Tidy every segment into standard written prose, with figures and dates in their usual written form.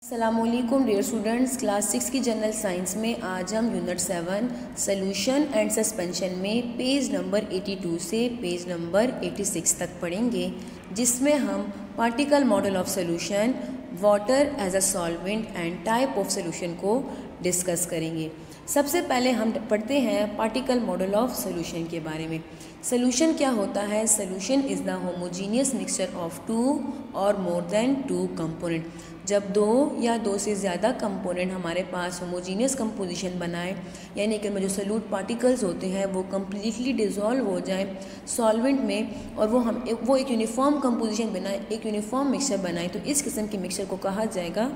अस्सलामुअलैकुम dear students, class 6 की general science में आज हम यूनिट 7 सोल्यूशन एंड सस्पेंशन में पेज नंबर 82 से पेज नंबर 86 तक पढ़ेंगे, जिसमें हम particle model of solution, water as a solvent and type of solution को डिस्कस करेंगे। सबसे पहले हम पढ़ते हैं पार्टिकल मॉडल ऑफ सोल्यूशन के बारे में। सोल्यूशन क्या होता है? Solution is the homogeneous mixture of two और मोर देन टू कंपोनेंट। जब दो या दो से ज़्यादा कंपोनेंट हमारे पास होमोजीनियस कंपोजिशन बनाए, यानी कि जो सोल्यूट पार्टिकल्स होते हैं वो कम्प्लीटली डिज़ोल्व हो जाए सॉल्वेंट में और वो एक यूनिफॉर्म कंपोजिशन बनाए, एक यूनिफॉर्म मिक्सचर बनाए, तो इस किस्म के मिक्सचर को कहा जाएगा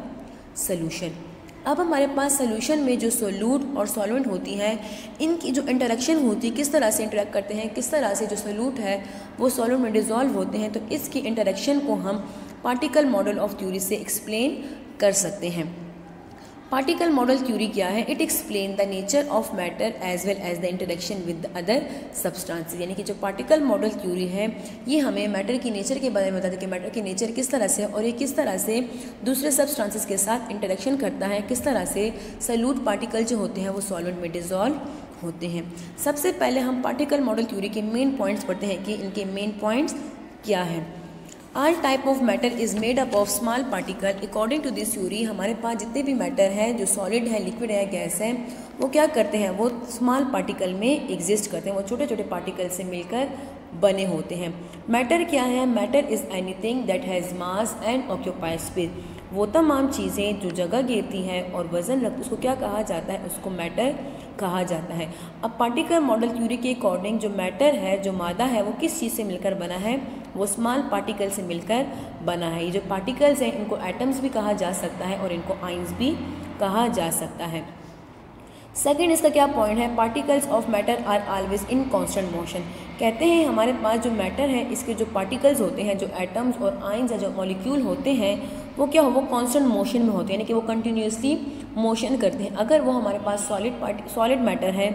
सोल्यूशन। अब हमारे पास सोल्यूशन में जो सोल्यूट और सॉल्वेंट होती हैं, इनकी जो इंटरेक्शन होती है, किस तरह से इंटरेक्ट करते हैं, किस तरह से जो सोल्यूट है वो सॉल्वेंट में डिज़ोल्व होते हैं, तो इसकी इंटरेक्शन को हम पार्टिकल मॉडल ऑफ थ्योरी से एक्सप्लेन कर सकते हैं। पार्टिकल मॉडल थ्योरी क्या है? It explain the nature of matter as well as the interaction with the other substances. यानी कि जो पार्टिकल मॉडल थ्योरी है ये हमें मैटर की नेचर के बारे में बताता है कि मैटर की नेचर किस तरह से और ये किस तरह से दूसरे सब्सटेंसेस के साथ इंटरेक्शन करता है, किस तरह से सोल्यूट पार्टिकल जो होते हैं वो सॉल्वेंट में डिज़ोल्व होते हैं। सबसे पहले हम पार्टिकल मॉडल थ्योरी के मेन पॉइंट्स पढ़ते हैं कि इनके मेन पॉइंट्स क्या हैं। All type of matter is made up of small particle. According to this theory, हमारे पास जितने भी मैटर हैं, जो सॉलिड है, लिक्विड है, गैस है, वो क्या करते हैं? वो स्मॉल पार्टिकल में एग्जिस्ट करते हैं, वो छोटे छोटे पार्टिकल से मिलकर बने होते हैं। मैटर क्या है? Matter is anything that has mass and occupies space. वो तमाम चीज़ें जो जगह घेरती हैं और वज़न रखती, उसको क्या कहा जाता है? उसको मैटर कहा जाता है। अब पार्टिकल मॉडल थ्योरी के अकॉर्डिंग जो मैटर है, जो मादा है, वो किस चीज़ से मिलकर बना है? वो स्मॉल पार्टिकल से मिलकर बना है। ये जो पार्टिकल्स हैं इनको एटम्स भी कहा जा सकता है और इनको आइंस भी कहा जा सकता है। सेकेंड इसका क्या पॉइंट है? Particles of matter are always in constant motion. कहते हैं हमारे पास जो मैटर है इसके जो पार्टिकल्स होते हैं, जो एटम्स और आइंस या जो मॉलिक्यूल होते हैं, वो क्या हो? वो कॉन्स्टेंट मोशन में होते हैं, यानी कि वो कंटिन्यूसली मोशन करते हैं। अगर वो हमारे पास सॉलिड मैटर है,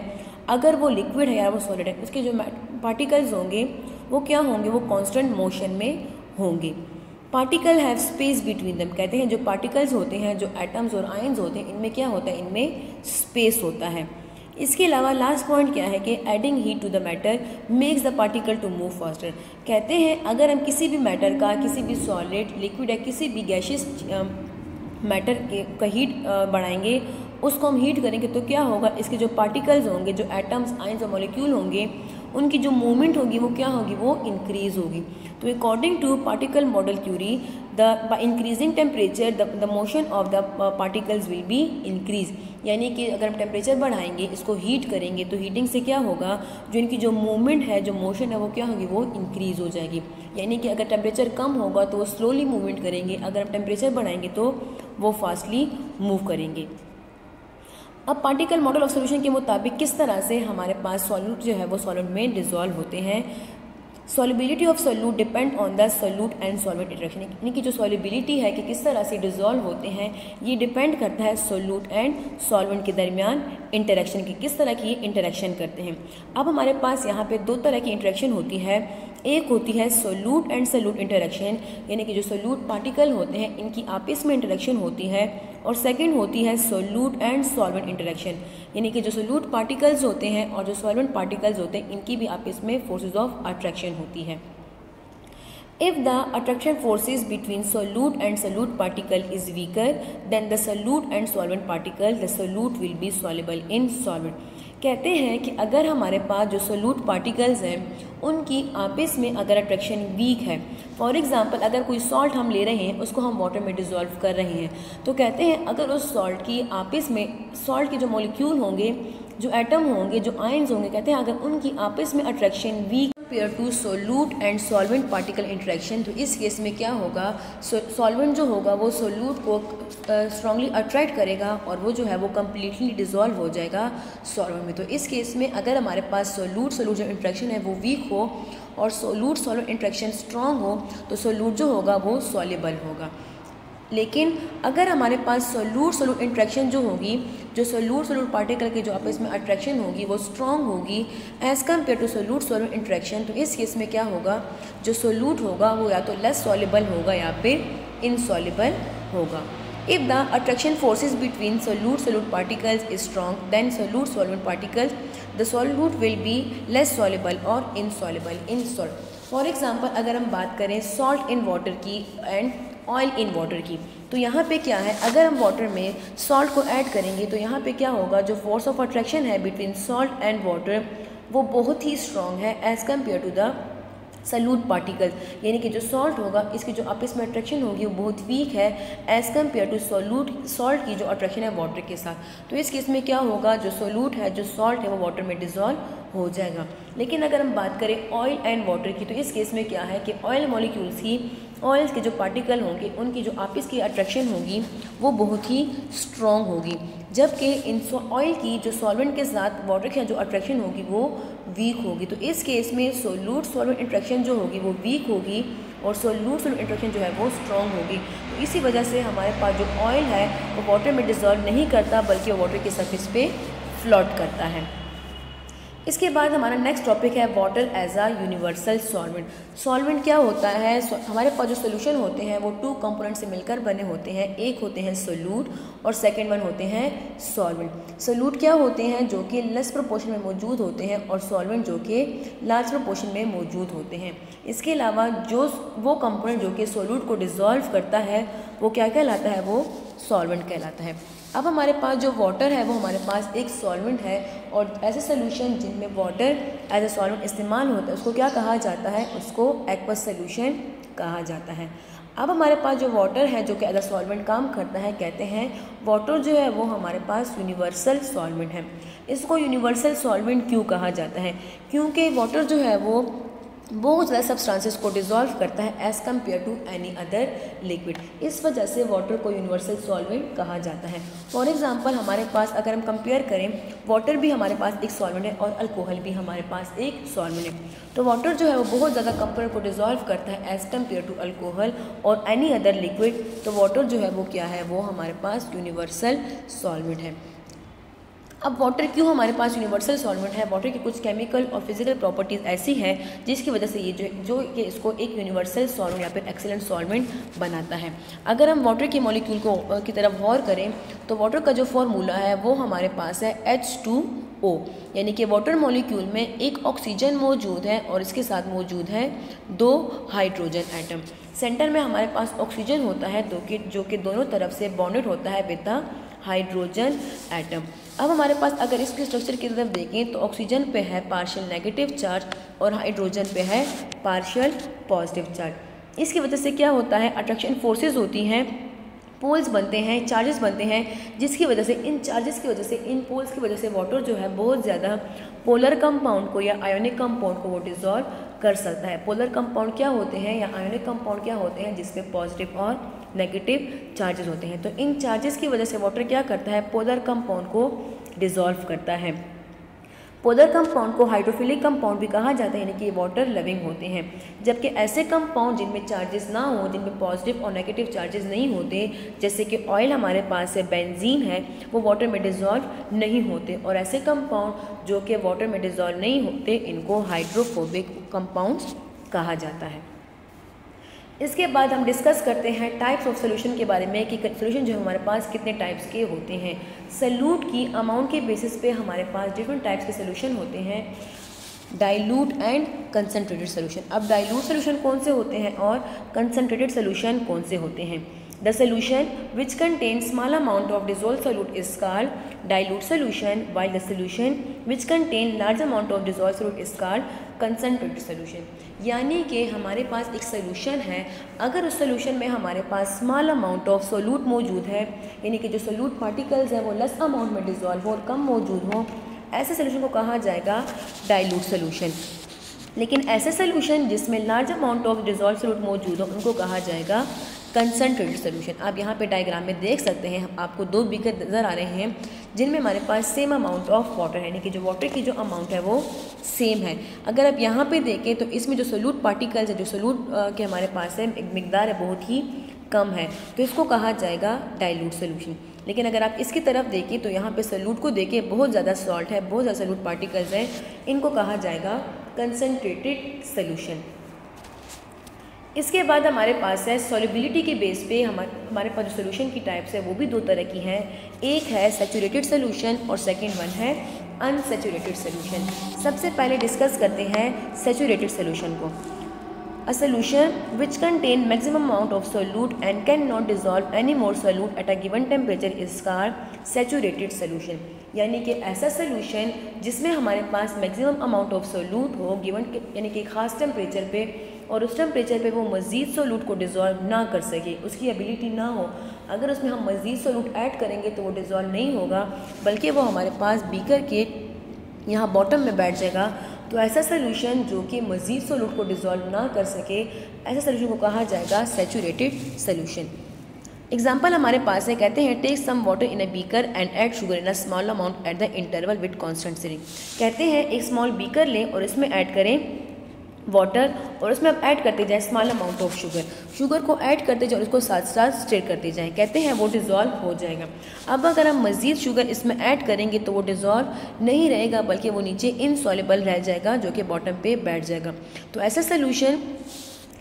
अगर वो लिक्विड है या वो सॉलिड है, उसके जो पार्टिकल्स होंगे वो क्या होंगे? वो कांस्टेंट मोशन में होंगे। Particle have space between them. कहते हैं जो पार्टिकल्स होते हैं, जो एटम्स और आयंस होते हैं, इनमें क्या होता है? इनमें स्पेस होता है। इसके अलावा लास्ट पॉइंट क्या है कि adding heat to the matter makes the particle to move faster. कहते हैं अगर हम किसी भी मैटर का, किसी भी सॉलिड, लिक्विड या किसी भी गैसियस मैटर का हीट बढ़ाएंगे, उसको हम हीट करेंगे, तो क्या होगा? इसके जो पार्टिकल्स होंगे, जो एटम्स, आयंस और मॉलिक्यूल होंगे, उनकी जो मूवमेंट होगी वो क्या होगी? वो इंक्रीज होगी। तो according to particle model theory, by increasing temperature the motion of the particles will be increase. यानी कि अगर हम टेम्परेचर बढ़ाएंगे, इसको हीट करेंगे, तो हीटिंग से क्या होगा? जो इनकी जो मूवमेंट है, जो मोशन है, वो क्या होगी? वो इंक्रीज हो जाएगी। यानी कि अगर टेम्परेचर कम होगा तो वो स्लोली मूवमेंट करेंगे, अगर हम टेम्परेचर बढ़ाएंगे तो वो फास्टली मूव करेंगे। अब पार्टिकल मॉडल ऑफ सोल्यूशन के मुताबिक किस तरह से हमारे पास सॉल्यूट जो है वो सॉलिड में डिज़ोल्व होते हैं। Solubility of solute depend on the solute and solvent interaction. यानी कि जो सॉल्युबिलिटी है कि किस तरह से डिज़ोल्व होते हैं, ये डिपेंड करता है सोल्यूट एंड सॉल्वेंट के दरमियान इंटरेक्शन की, किस तरह की इंटरेक्शन करते हैं। अब हमारे पास यहाँ पे दो तरह की इंटरेक्शन होती है। एक होती है सोल्यूट एंड सोल्यूट इंटरेक्शन, यानी कि जो सोल्यूट पार्टिकल होते हैं इनकी आपस में इंटरेक्शन होती है, और सेकंड होती है सोल्यूट एंड सॉल्वेंट इंटरेक्शन, यानी कि जो सोल्यूट पार्टिकल्स होते हैं और जो सॉल्वेंट पार्टिकल्स होते हैं इनकी भी आपस में फोर्सेस ऑफ अट्रैक्शन होती है। If the attraction forces between solute and solute particle is weaker than the solute and solvent particle, the solute will be soluble in solvent. कहते हैं कि अगर हमारे पास जो सोल्यूट पार्टिकल्स हैं उनकी आपस में अगर अट्रैक्शन वीक है, फॉर एग्जांपल अगर कोई सॉल्ट हम ले रहे हैं, उसको हम वाटर में डिज़ोल्व कर रहे हैं, तो कहते हैं अगर उस सॉल्ट की आपस में, सॉल्ट के जो मॉलिक्यूल होंगे, जो एटम होंगे, जो आयंस होंगे, कहते हैं अगर उनकी आपस में attraction weak compare to solute and solvent particle interaction, तो इस केस में क्या होगा? सॉल्वेंट जो होगा वो सोल्यूट को स्ट्रांगली अट्रैक्ट करेगा और वो जो है वो कम्प्लीटली डिज़ोल्व हो जाएगा सॉल्वेंट में। तो इस केस में अगर हमारे पास सोल्यूट सोल्यूट जो इंटरेक्शन है वो वीक हो और सोल्यूट सॉल्वेंट इंटरेक्शन स्ट्रॉन्ग हो, तो सोल्यूट जो होगा वो सॉल्युबल होगा। लेकिन अगर हमारे पास सोल्यूट सोल्यूट इंटरेक्शन जो होगी, जो सोल्यूट सोल्यूट पार्टिकल की जो आपस में अट्रैक्शन होगी वो स्ट्रॉन्ग होगी as compare to solute solute interaction, तो इस केस में क्या होगा? जो सोल्यूट होगा वो या तो लेस सॉल्युबल होगा या फिर इनसॉल्युबल होगा। If the attraction forces between solute particles is strong, then solute solvent particles, the solute will be less soluble or insoluble in salt. For example अगर हम बात करें सॉल्ट इन वाटर की and oil in water की, तो यहाँ पे क्या है, अगर हम वाटर में सॉल्ट को ऐड करेंगे तो यहाँ पे क्या होगा, जो फोर्स ऑफ अट्रैक्शन है बिटवीन सॉल्ट एंड वाटर वो बहुत ही स्ट्रॉन्ग है as compare to the solute particle, यानी कि जो सॉल्ट होगा इसकी जो आपस में अट्रैक्शन होगी वो बहुत वीक है एज़ कम्पेयर टू सॉल्ट की जो अट्रैक्शन है वाटर के साथ। तो इस केस में क्या होगा, जो सोल्यूट है, जो सॉल्ट है, वो वाटर में डिज़ोल्व हो जाएगा। लेकिन अगर हम बात करें ऑयल एंड वाटर की, तो इस केस में क्या है कि ऑयल मॉलिक्यूल्स ही, ऑयल्स के जो पार्टिकल होंगे उनकी जो आपस की अट्रैक्शन होगी वो बहुत ही स्ट्रॉन्ग होगी, जबकि इन ऑयल की जो सॉल्वेंट के साथ वाटर की जो अट्रैक्शन होगी वो वीक होगी। तो इस केस में सोल्यूट सॉल्वेंट इंट्रैक्शन जो होगी वो वीक होगी और सोल्यूट सॉल्वेंट इंट्रैक्शन जो है वो स्ट्रॉन्ग होगी। तो इसी वजह से हमारे पास जो ऑयल है वो वाटर में डिज़ोल्व नहीं करता बल्कि वो वाटर के सरफेस पे फ्लोट करता है। इसके बाद हमारा नेक्स्ट टॉपिक है वाटर एज आ यूनिवर्सल सॉल्वेंट। सॉल्वेंट क्या होता है, हमारे पास जो सोल्यूशन होते हैं वो टू कंपोनेंट से मिलकर बने होते हैं, एक होते हैं सोल्यूट और सेकंड वन होते हैं सॉल्वेंट। सोल्यूट क्या होते हैं, जो कि लेस प्रोपोर्शन में मौजूद होते हैं और सॉल्वेंट जो कि लार्ज प्रोपोर्शन में मौजूद होते हैं। इसके अलावा जो वो कंपोनेंट जो कि सोल्यूट को डिज़ोल्व करता है वो क्या कहलाता है, वो सॉल्वेंट कहलाता है। अब हमारे पास जो वाटर है वो हमारे पास एक सॉल्वेंट है और ऐसे सोल्यूशन जिनमें वाटर एज ए सॉल्वेंट इस्तेमाल होता है उसको क्या कहा जाता है, उसको एक्वस सोल्यूशन कहा जाता है। अब हमारे पास जो वाटर है जो कि एज ए सॉल्वेंट काम करता है, कहते हैं वाटर जो है वो हमारे पास यूनिवर्सल सॉल्वेंट है। इसको यूनिवर्सल सॉल्वेंट क्यों कहा जाता है, क्योंकि वाटर जो है वो बहुत ज़्यादा सब्सटेंसेस को डिज़ोल्व करता है as compare to any other liquid. इस वजह से वाटर को यूनिवर्सल सॉल्वेंट कहा जाता है। फॉर एग्जांपल हमारे पास अगर हम कंपेयर करें, वाटर भी हमारे पास एक सॉल्वेंट है और अल्कोहल भी हमारे पास एक सॉल्वेंट है। तो वाटर जो है वो बहुत ज़्यादा कंपोनेंट को डिज़ोल्व करता है एज़ कम्पेयर टू अल्कोहल और एनी अदर लिक्विड। तो वाटर जो है वो क्या है, वो हमारे पास यूनिवर्सल सॉल्वेंट है। अब वाटर क्यों हमारे पास यूनिवर्सल सॉल्वेंट है, वाटर की कुछ केमिकल और फिजिकल प्रॉपर्टीज़ ऐसी हैं जिसकी वजह से ये जो कि इसको एक यूनिवर्सल सॉल्वेंट या फिर एक्सीलेंट सॉल्वेंट बनाता है। अगर हम वाटर के मॉलिक्यूल को की तरफ गौर करें तो वाटर का जो फॉर्मूला है वो हमारे पास है H2O, यानी कि वाटर मॉलिक्यूल में एक ऑक्सीजन मौजूद है और इसके साथ मौजूद है 2 हाइड्रोजन एटम। सेंटर में हमारे पास ऑक्सीजन होता है जो कि दोनों तरफ से बॉन्डेड होता है विद द हाइड्रोजन एटम। अब हमारे पास अगर इसके स्ट्रक्चर की तरफ देखें तो ऑक्सीजन पे है पार्शियल नेगेटिव चार्ज और हाइड्रोजन पे है पार्शियल पॉजिटिव चार्ज। इसकी वजह से क्या होता है, अट्रैक्शन फोर्सेस होती हैं, पोल्स बनते हैं, चार्जेस बनते हैं, जिसकी वजह से इन चार्जेस की वजह से, इन पोल्स की वजह से वाटर जो है बहुत ज़्यादा पोलर कंपाउंड को या आयोनिक कंपाउंड को वो डिज़ोल्व कर सकता है। पोलर कंपाउंड क्या होते हैं या आयोनिक कंपाउंड क्या होते हैं, जिसमें पॉजिटिव और नेगेटिव चार्जेस होते हैं। तो इन चार्जेस की वजह से वाटर क्या करता है, पोलर कंपाउंड को डिज़ोल्व करता है। पोलर कंपाउंड को हाइड्रोफिलिक कंपाउंड भी कहा जाता है, यानी कि वाटर लविंग होते हैं। जबकि ऐसे कंपाउंड जिनमें चार्जेस ना हो, जिनमें पॉजिटिव और नेगेटिव चार्जेस नहीं होते, जैसे कि ऑयल हमारे पास है, बेंजीन है, वो वाटर में डिज़ोल्व नहीं होते। और ऐसे कंपाउंड जो कि वाटर में डिज़ोल्व नहीं होते इनको हाइड्रोफोबिक कंपाउंड्स कहा जाता है। इसके बाद हम डिस्कस करते हैं टाइप्स ऑफ सोल्यूशन के बारे में कि सोल्यूशन जो हमारे पास कितने टाइप्स के होते हैं। सल्यूट की अमाउंट के बेसिस पे हमारे पास डिफरेंट टाइप्स के सोल्यूशन होते हैं, डाइल्यूट एंड कंसनट्रेटेड सोल्यूशन। अब डाइल्यूट सोल्यूशन कौन से होते हैं और कंसनट्रेटेड सोल्यूशन कौन से होते हैं। The solution which contains small amount of dissolved solute is called dilute solution, while the solution which contain large amount of dissolved solute is called concentrated solution। यानी कि हमारे पास एक सोल्यूशन है, अगर उस सोल्यूशन में हमारे पास स्मॉल अमाउंट ऑफ सोल्यूट मौजूद है, यानी कि जो सोल्यूट पार्टिकल्स हैं वो लेस अमाउंट में डिज़ोल्व हो और कम मौजूद हो, ऐसे सोल्यूशन को कहा जाएगा डाइल्यूट सोल्यूशन। लेकिन ऐसे सोल्यूशन जिसमें large amount of dissolve solute मौजूद हो उनको कहा जाएगा कंसनट्रेटेड सोल्यूशन। आप यहाँ पे डायग्राम में देख सकते हैं, आपको 2 बीकर नज़र आ रहे हैं जिनमें हमारे पास सेम अमाउंट ऑफ वाटर है, यानी कि जो वाटर की जो अमाउंट है वो सेम है। अगर आप यहाँ पे देखें तो इसमें जो सोल्यूट पार्टिकल्स है, जो सोल्यूट के हमारे पास है मिकदार है बहुत ही कम है, तो इसको कहा जाएगा डाइल्यूट सोल्यूशन। लेकिन अगर आप इसकी तरफ देखें तो यहाँ पे सोल्यूट को देखें बहुत ज़्यादा सॉल्ट है, बहुत ज़्यादा सोल्यूट पार्टिकल्स हैं, इनको कहा जाएगा कंसनट्रेटेड सोल्यूशन। इसके बाद हमारे पास है सॉल्युबिलिटी के बेस पे हमारे पास जो सोल्यूशन की टाइप्स है वो भी दो तरह की हैं। एक है सैचुरेटेड सोल्यूशन और सेकंड वन है अनसैचुरेटेड सोल्यूशन। सबसे पहले डिस्कस करते हैं सैचुरेटेड सोल्यूशन को। A solution which contain maximum amount of solute and cannot dissolve any more solute at a given temperature is called saturated solution। यानी कि ऐसा सोल्यूशन जिसमें हमारे पास मैक्सिमम अमाउंट ऑफ सोल्यूट हो गिवन यानी कि ख़ास टेम्परेचर पे, और उस टेम्परेचर पे वो मज़ीद सोल्यूट को डिज़ोल्व ना कर सके, उसकी एबिलिटी ना हो। अगर उसमें हम मज़ीद सोल्यूट ऐड करेंगे तो वो डिज़ोल्व नहीं होगा, बल्कि वो हमारे पास बीकर के यहाँ बॉटम में बैठ जाएगा। तो ऐसा सोल्यूशन जो कि मज़ीद सोल्यूट को डिज़ोल्व ना कर सके, ऐसा सोल्यूशन को कहा जाएगा सैचुरेटेड सोल्यूशन। एग्जाम्पल हमारे पास है, कहते हैं take some water in a beaker and add sugar in a small amount at the interval with constant stirring. कहते हैं एक स्मॉल बीकर लें और इसमें ऐड करें वाटर, और उसमें आप ऐड करते जाएं स्मॉल अमाउंट ऑफ शुगर को ऐड करते जाएं और उसको साथ साथ स्टिर करते जाएं। कहते हैं वो डिज़ोल्व हो जाएगा। अब अगर हम मज़ीद शुगर इसमें ऐड करेंगे तो वो डिज़ोल्व नहीं रहेगा, बल्कि वो नीचे इनसॉल्युबल रह जाएगा, जो कि बॉटम पे बैठ जाएगा। तो ऐसा सोल्यूशन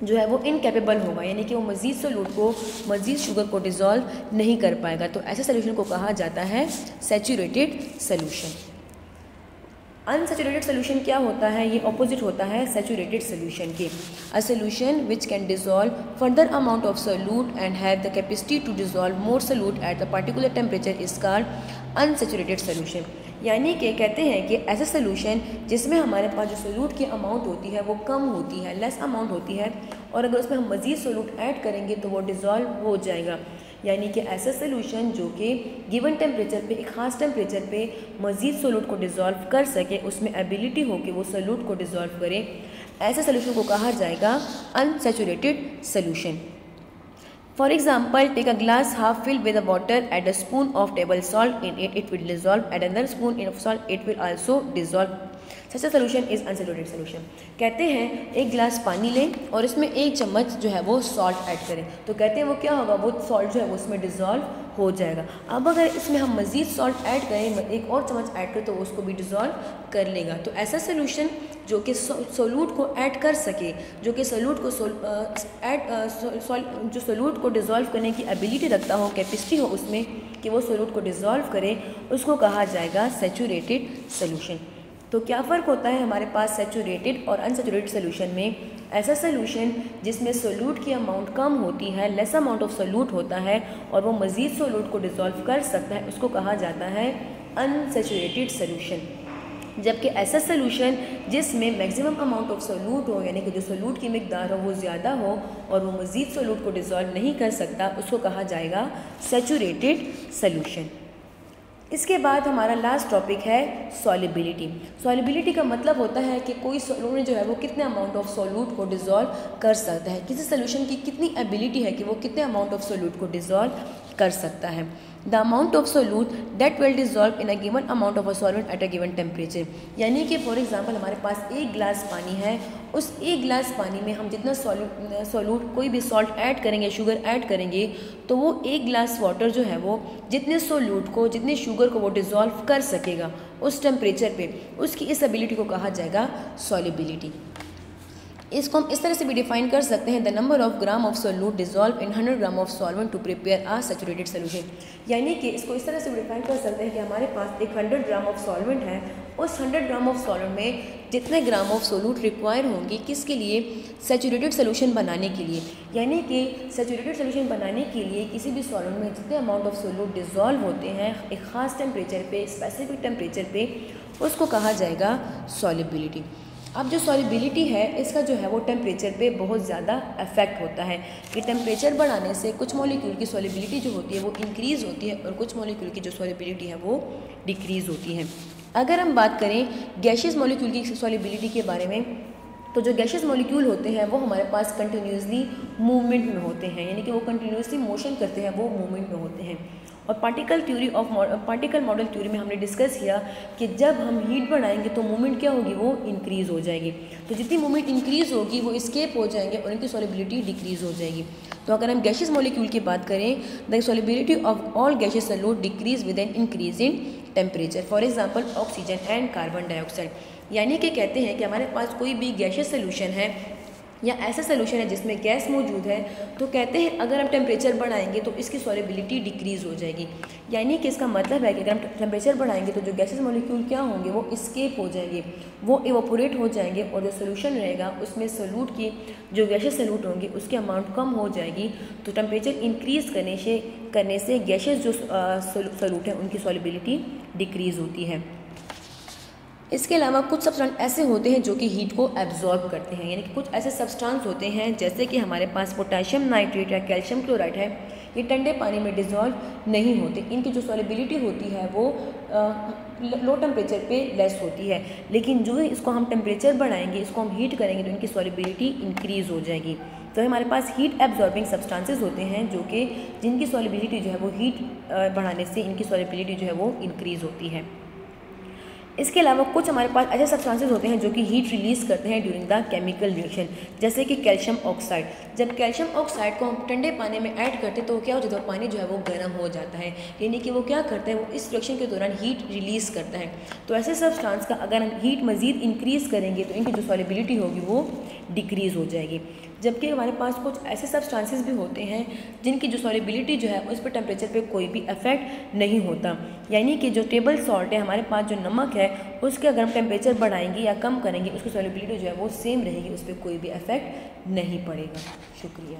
जो है वो इनकेपेबल होगा, यानी कि वो मज़ीद सोल्यूट को मज़ीद शुगर को डिज़ोल्व नहीं कर पाएगा। तो ऐसे सोल्यूशन को कहा जाता है सैचुरेटेड सोल्यूशन। अनसैचुरेटेड सोल्यूशन क्या होता है? ये ऑपोजिट होता है सैचुरेटेड सोल्यूशन के। A solution which can dissolve further amount of solute and have the capacity to dissolve more solute at the particular temperature is called unsaturated solution. यानी कि कहते हैं कि ऐसा सोल्यूशन जिसमें हमारे पास जो सोल्यूट की अमाउंट होती है वो कम होती है, लेस अमाउंट होती है, और अगर उसमें हम मज़ीद सोल्यूट ऐड करेंगे तो वो डिज़ोल्व हो जाएगा। यानी कि ऐसा सोल्यूशन जो कि गिवन टेम्परेचर पे, एक ख़ास टेम्परेचर पे मज़ीद सोल्यूट को डिज़ोल्व कर सके, उसमें एबिलिटी हो कि वो सोल्यूट को डिज़ोल्व करे, ऐसे सोल्यूशन को कहा जाएगा unsaturated solution. For example, take a glass half filled with water, add a spoon of table salt in it, it will dissolve, add another spoon of salt, it will also dissolve. Such a solution is unsaturated solution। कहते हैं एक गिलास पानी लें और इसमें एक चम्मच जो है वो सॉल्ट ऐड करें, तो कहते हैं वो क्या होगा, वो सॉल्ट जो है वो उसमें डिज़ोल्व हो जाएगा। अब अगर इसमें हम मज़ीद सॉल्ट ऐड करें, एक और चम्मच ऐड करें, तो उसको भी डिज़ोल्व कर लेगा। तो ऐसा सोल्यूशन जो कि सोल्यूट को ऐड कर सके, जो कि सोल्यूट को जो सोल्यूट को डिज़ोल्व करने की एबिलिटी रखता हो, कैपेसिटी हो उसमें कि वो सोल्यूट को डिज़ोल्व करे, उसको कहा जाएगा सैचुरेटेड सोल्यूशन। तो क्या फ़र्क होता है हमारे पास सैचुरेटेड और अनसैचुरेटेड सोल्यूशन में? ऐसा सोल्यूशन जिसमें सोल्यूट की अमाउंट कम होती है, लेस अमाउंट ऑफ सोल्यूट होता है, और वो मज़ीद सोल्यूट को डिज़ोल्व कर सकता है, उसको कहा जाता है अनसैचुरेटेड सोल्यूशन। जबकि ऐसा सोल्यूशन जिसमें मैक्सिमम अमाउंट ऑफ सोल्यूट हो, यानी कि जो सोल्यूट की मिकदार हो वो ज़्यादा हो और वो मज़ीद सोल्यूट को डिज़ोल्व नहीं कर सकता, उसको कहा जाएगा सैचुरेटेड सोल्यूशन। इसके बाद हमारा लास्ट टॉपिक है सॉल्युबिलिटी। सॉल्युबिलिटी का मतलब होता है कि कोई सोल्यूट जो है वो कितने अमाउंट ऑफ सोल्यूट को डिज़ोल्व कर सकता है, किसी सोल्यूशन की कितनी एबिलिटी है कि वो कितने अमाउंट ऑफ सोल्यूट को डिज़ोल्व कर सकता है। The amount of solute that will dissolve in a given amount of a solvent at a given temperature. यानी कि फॉर एग्जांपल हमारे पास एक गिलास पानी है, उस एक गिलास पानी में हम जितना सोल्यूट कोई भी सॉल्ट ऐड करेंगे, शुगर ऐड करेंगे, तो वो एक गिलास वाटर जो है वो जितने सोल्यूट को, जितने शुगर को वो डिज़ोल्व कर सकेगा उस टेम्परेचर पे, उसकी इस एबिलिटी को कहा जाएगा सॉल्युबिलिटी। इसको हम इस तरह से भी डिफाइन कर सकते हैं, the number of gram of solute dissolve in 100 gram of solvent to prepare a saturated solution. यानी कि इसको इस तरह से डिफाइन कर सकते हैं कि हमारे पास एक 100 ग्राम ऑफ सॉल्वेंट है, उस 100 ग्राम ऑफ सॉल्वेंट में जितने ग्राम ऑफ सोल्यूट रिक्वायर होंगी, किसके लिए? सैचुरेटेड सोल्यूशन बनाने के लिए। यानी कि सैचुरेटेड सोल्यूशन बनाने के लिए किसी भी सॉल्वेंट में जितने अमाउंट ऑफ सोल्यूट डिज़ोल्व होते हैं एक ख़ास टेम्परेचर पे, स्पेसिफिक टेम्परेचर पे, उसको कहा जाएगा सॉल्युबिलिटी। अब जो सॉल्युबिलिटी है इसका जो है वो टेम्परेचर पे बहुत ज़्यादा इफेक्ट होता है कि टेम्परेचर बढ़ाने से कुछ मॉलिक्यूल की सॉल्युबिलिटी जो होती है वो इंक्रीज़ होती है और कुछ मॉलिक्यूल की जो सॉल्युबिलिटी है वो डिक्रीज़ होती है। अगर हम बात करें गैशियस मॉलिक्यूल की सॉल्युबिलिटी के बारे में, तो जो गैशियस मॉलिक्यूल होते हैं वो हमारे पास कंटिन्यूसली मूवमेंट में होते हैं, यानी कि वो कंटिन्यूसली मोशन करते हैं, वो मूवमेंट में होते हैं। और पार्टिकल मॉडल थ्योरी में हमने डिस्कस किया कि जब हम हीट बढ़ाएंगे तो मूवमेंट क्या होगी, वो इंक्रीज़ हो जाएगी। तो जितनी मूवमेंट इंक्रीज़ होगी वो एस्केप हो जाएंगे और इनकी सॉल्युबिलिटी डिक्रीज़ हो जाएगी। तो अगर हम गैशियस मॉलिक्यूल की बात करें, the solubility of all gaseous solute decrease with an increase in temperature, for example oxygen and carbon dioxide. यानी कि कहते हैं कि हमारे पास कोई भी गैशियस सोल्यूशन है या ऐसा सोल्यूशन है जिसमें गैस मौजूद है, तो कहते हैं अगर हम टेम्परेचर बढ़ाएंगे तो इसकी सॉल्युबिलिटी डिक्रीज़ हो जाएगी। यानी कि इसका मतलब है कि अगर हम टेम्परेचर बढ़ाएंगे तो जो गैसेस मॉलिक्यूल क्या होंगे वो एस्केप हो जाएंगे, वो इवोपोरेट हो जाएंगे, और जो सोल्यूशन रहेगा उसमें सोल्यूट की जो गैसेस सोल्यूट होंगे उसकी अमाउंट कम हो जाएगी। तो टेम्परेचर इंक्रीज़ करने से गैसेस जो सोल्यूट हैं उनकी सॉल्युबिलिटी डिक्रीज़ होती है। इसके अलावा कुछ सब्सटेंस ऐसे होते हैं जो कि हीट को एब्जॉर्ब करते हैं, यानी कि कुछ ऐसे सब्सटेंस होते हैं जैसे कि हमारे पास पोटेशियम नाइट्रेट या कैल्शियम क्लोराइड है, ये ठंडे पानी में डिज़ोल्व नहीं होते, इनकी जो सॉल्युबिलिटी होती है वो लो टेम्परेचर पे लेस होती है, लेकिन जो इसको हम टेम्परेचर बढ़ाएंगे, इसको हम हीट करेंगे तो इनकी सॉल्युबिलिटी इंक्रीज़ हो जाएगी। तो हमारे पास हीट एब्जॉर्बिंग सब्सटेंसेस होते हैं जो कि जिनकी सॉल्युबिलिटी जो है वो हीट बढ़ाने से इनकी सॉल्युबिलिटी जो है वो इंक्रीज़ होती है। इसके अलावा कुछ हमारे पास ऐसे सब्सटेंसेस होते हैं जो कि हीट रिलीज़ करते हैं ड्यूरिंग द केमिकल रिएक्शन, जैसे कि कैल्शियम ऑक्साइड। जब कैल्शियम ऑक्साइड को हम ठंडे पानी में ऐड करते हैं तो क्या हो जाता है, पानी जो है वो गर्म हो जाता है, यानी कि वो क्या करता है, वो इस रिएक्शन के दौरान हीट रिलीज़ करता है। तो ऐसे सब्सटेंस का अगर हम हीट मज़ीद इंक्रीज़ करेंगे तो इनकी जो सॉल्युबिलिटी होगी वो डिक्रीज़ हो जाएगी। जबकि हमारे पास कुछ ऐसे सब्सटेंसेस भी होते हैं जिनकी जो सॉल्युबिलिटी जो है उस पर टेम्परेचर पे कोई भी इफेक्ट नहीं होता, यानी कि जो टेबल सॉल्ट है, हमारे पास जो नमक है, उसके अगर हम टेम्परेचर बढ़ाएंगे या कम करेंगे उसकी सॉल्युबिलिटी जो है वो सेम रहेगी, उस पर कोई भी इफेक्ट नहीं पड़ेगा। शुक्रिया।